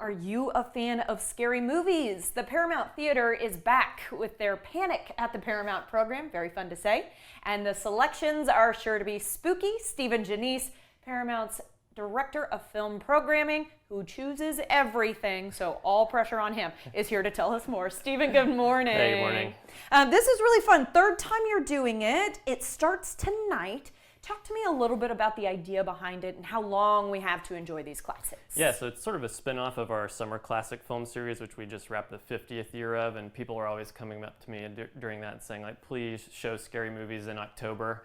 Are you a fan of scary movies? The Paramount Theater is back with their Panic at the Paramount program, very fun to say, and the selections are sure to be spooky. Stephen Janice, Paramount's Director of Film Programming, who chooses everything, so all pressure on him, is here to tell us more. Stephen, good morning. Hey, good morning. This is really fun. Third time you're doing it. It starts tonight. Talk to me a little bit about the idea behind it and how long we have to enjoy these classics. Yeah, so it's sort of a spin-off of our summer classic film series, which we just wrapped the 50th year of, and people are always coming up to me during that and saying, like, please show scary movies in October,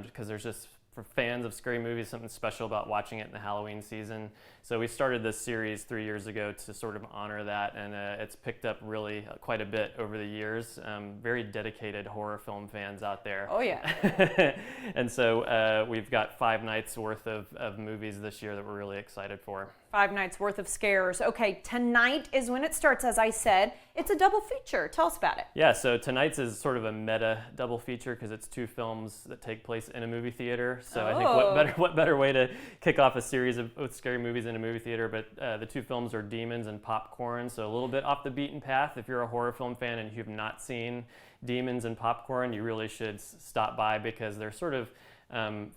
because there's just, for fans of scary movies, something special about watching it in the Halloween season. So we started this series 3 years ago to sort of honor that, and it's picked up really quite a bit over the years. Very dedicated horror film fans out there. Oh yeah. And so we've got 5 nights worth of movies this year that we're really excited for. 5 nights worth of scares. Okay, tonight is when it starts, as I said. It's a double feature. Tell us about it. Yeah, so tonight's is sort of a meta double feature because it's 2 films that take place in a movie theater. So I think what better way to kick off a series with scary movies in a movie theater, but the 2 films are Demons and Popcorn, so a little bit off the beaten path. If you're a horror film fan and you've not seen Demons and Popcorn, you really should stop by because they're sort of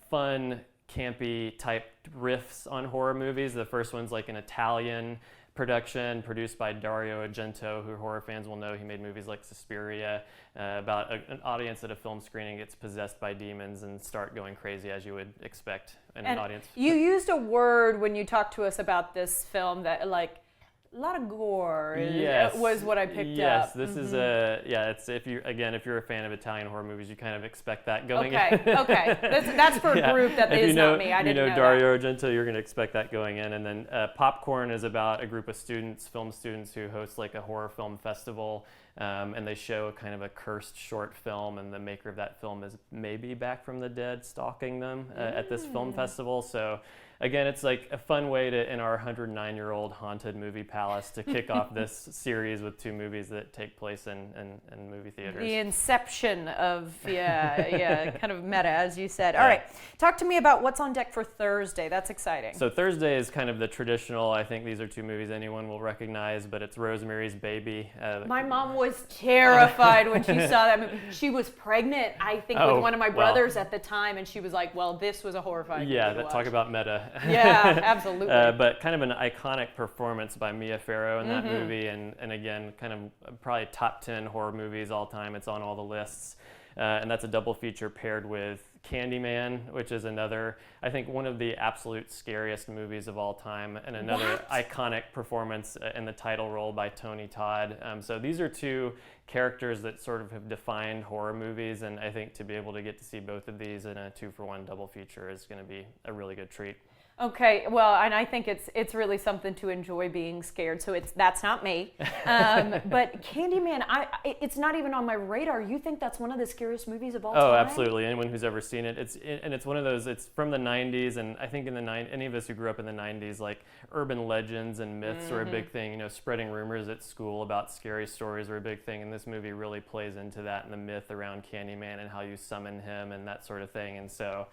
fun, campy type riffs on horror movies. The first one's like an Italian production produced by Dario Argento, who horror fans will know. He made movies like Suspiria, about an audience at a film screening gets possessed by demons and start going crazy, as you would expect in an audience. You used a word when you talked to us about this film that, like, a lot of gore was what I picked up. Yes, this is it's if you're a fan of Italian horror movies, you kind of expect that going in. Okay. That's for a group that is not me. I didn't know Dario Argento, you're going to expect that going in. And then Popcorn is about a group of students, film students, who host like a horror film festival, and they show kind of a cursed short film, and the maker of that film is maybe back from the dead stalking them at this film festival. So again, it's like a fun way to, in our 109-year-old haunted movie palace, to kick off this series with 2 movies that take place in movie theaters. The inception of, kind of meta, as you said. All right, talk to me about what's on deck for Thursday. That's exciting. So Thursday is kind of the traditional, I think these are 2 movies anyone will recognize, but it's Rosemary's Baby. My mom was terrified when she saw that movie. She was pregnant, I think, with one of my brothers at the time, and she was like, well, this was a horrifying movie to watch. Talk about meta. Yeah, absolutely. But kind of an iconic performance by Mia Farrow in that movie, and again, kind of probably top 10 horror movies all time. It's on all the lists, and that's a double feature paired with Candyman, which is another, I think, one of the absolute scariest movies of all time, and another iconic performance in the title role by Tony Todd. So these are 2 characters that sort of have defined horror movies, and I think to be able to get to see both of these in a 2-for-1 double feature is going to be a really good treat. Okay, well, and I think it's really something to enjoy being scared. So that's not me, but Candyman, it's not even on my radar. You think that's one of the scariest movies of all time? Oh, absolutely. Anyone who's ever seen it, it's one of those. It's from the '90s, and I think any of us who grew up in the '90s, like urban legends and myths were a big thing. You know, spreading rumors at school about scary stories were a big thing, and this movie really plays into that and the myth around Candyman and how you summon him and that sort of thing. And so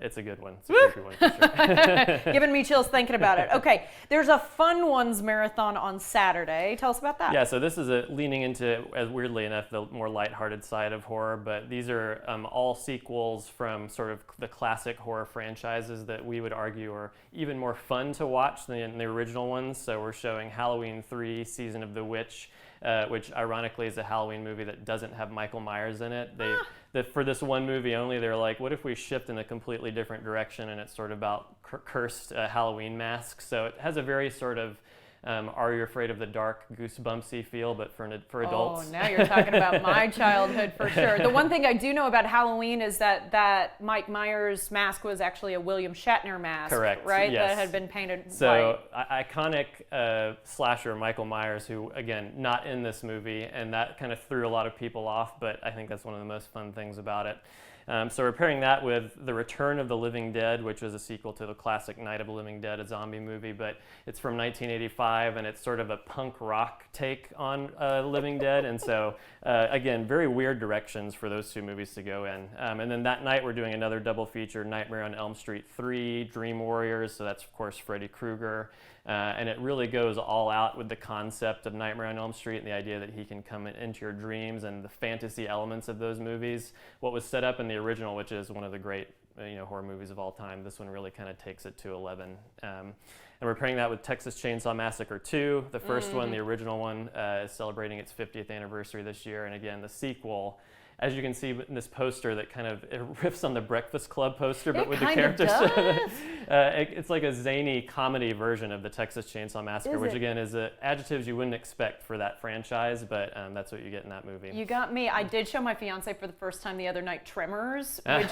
it's a good one. It's a creepy one for sure. Giving me chills thinking about it. Okay, there's a Fun Ones marathon on Saturday. Tell us about that. Yeah, so this is leaning into, as weirdly enough, the more lighthearted side of horror, but these are all sequels from sort of the classic horror franchises that we would argue are even more fun to watch than the original ones. So we're showing Halloween 3, Season of the Witch, which ironically is a Halloween movie that doesn't have Michael Myers in it. For this one movie only, they're like, what if we shift in a completely different direction, and it's sort of about cursed Halloween masks. So it has a very sort of Are You Afraid of the Dark, goosebumpsy feel, but for adults. Oh, now you're talking about my childhood for sure. The one thing I do know about Halloween is that Mike Myers mask was actually a William Shatner mask. Correct. Right? Yes. That had been painted so white. Iconic slasher Michael Myers, who, again, not in this movie, and that kind of threw a lot of people off, but I think that's one of the most fun things about it. So we're pairing that with The Return of the Living Dead, which was a sequel to the classic Night of the Living Dead, a zombie movie, but it's from 1985, and it's sort of a punk rock take on Living Dead, and so, again, very weird directions for those 2 movies to go in. And then that night we're doing another double feature, Nightmare on Elm Street 3, Dream Warriors, so that's, of course, Freddy Krueger, And it really goes all out with the concept of Nightmare on Elm Street and the idea that he can come into your dreams and the fantasy elements of those movies. What was set up in the original, which is one of the great horror movies of all time, this one really kind of takes it to 11. And we're pairing that with Texas Chainsaw Massacre 2. The first one, the original one, is celebrating its 50th anniversary this year. And again, the sequel, as you can see in this poster that kind of it riffs on the Breakfast Club poster, but with the characters. It's like a zany comedy version of the Texas Chainsaw Massacre, which again is adjectives you wouldn't expect for that franchise, but that's what you get in that movie. You got me. I did show my fiance for the first time the other night Tremors, which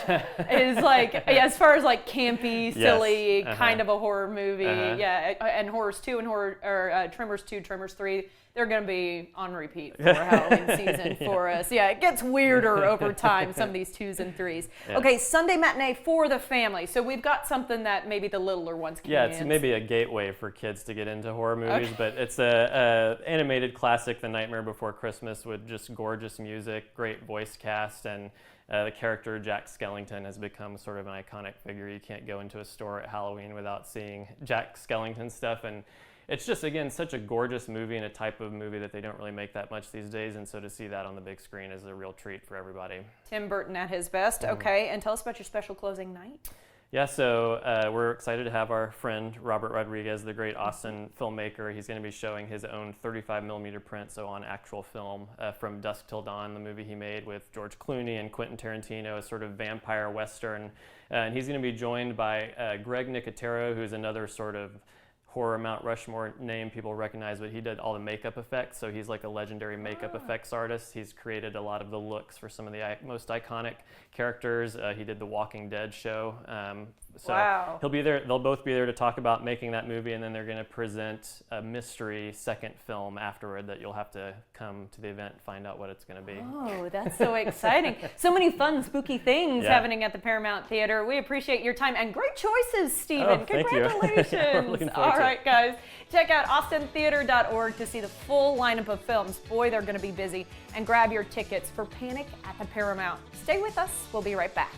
is like, as far as like campy, silly, kind of a horror movie. Yeah, and Horrors 2 and Tremors 2, Tremors 3. They're going to be on repeat for Halloween season for us. Yeah, it gets weirder over time, some of these 2s and 3s. Yeah. Okay, Sunday matinee for the family. So we've got something that maybe the littler ones can it's maybe a gateway for kids to get into horror movies, but it's a animated classic, The Nightmare Before Christmas, with just gorgeous music, great voice cast, and the character Jack Skellington has become sort of an iconic figure. You can't go into a store at Halloween without seeing Jack Skellington stuff, and it's just, again, such a gorgeous movie and a type of movie that they don't really make that much these days, and so to see that on the big screen is a real treat for everybody. Tim Burton at his best. Okay, and tell us about your special closing night. Yeah, so we're excited to have our friend Robert Rodriguez, the great Austin filmmaker. He's going to be showing his own 35mm print, so on actual film, from Dusk Till Dawn, the movie he made with George Clooney and Quentin Tarantino, a sort of vampire western. And he's going to be joined by Greg Nicotero, who's another sort of horror Mount Rushmore name people recognize, but he did all the makeup effects, so he's like a legendary makeup effects artist. He's created a lot of the looks for some of the most iconic characters. He did the Walking Dead show. So he'll be there. They'll both be there to talk about making that movie, and then they're going to present a mystery second film afterward that you'll have to come to the event and find out what it's going to be. Oh, that's so exciting. So many fun, spooky things happening at the Paramount Theater. We appreciate your time and great choices, Stephen. Oh, congratulations. Thank you. All right, guys. Check out austintheater.org to see the full lineup of films. Boy, they're going to be busy. And grab your tickets for Panic at the Paramount. Stay with us. We'll be right back.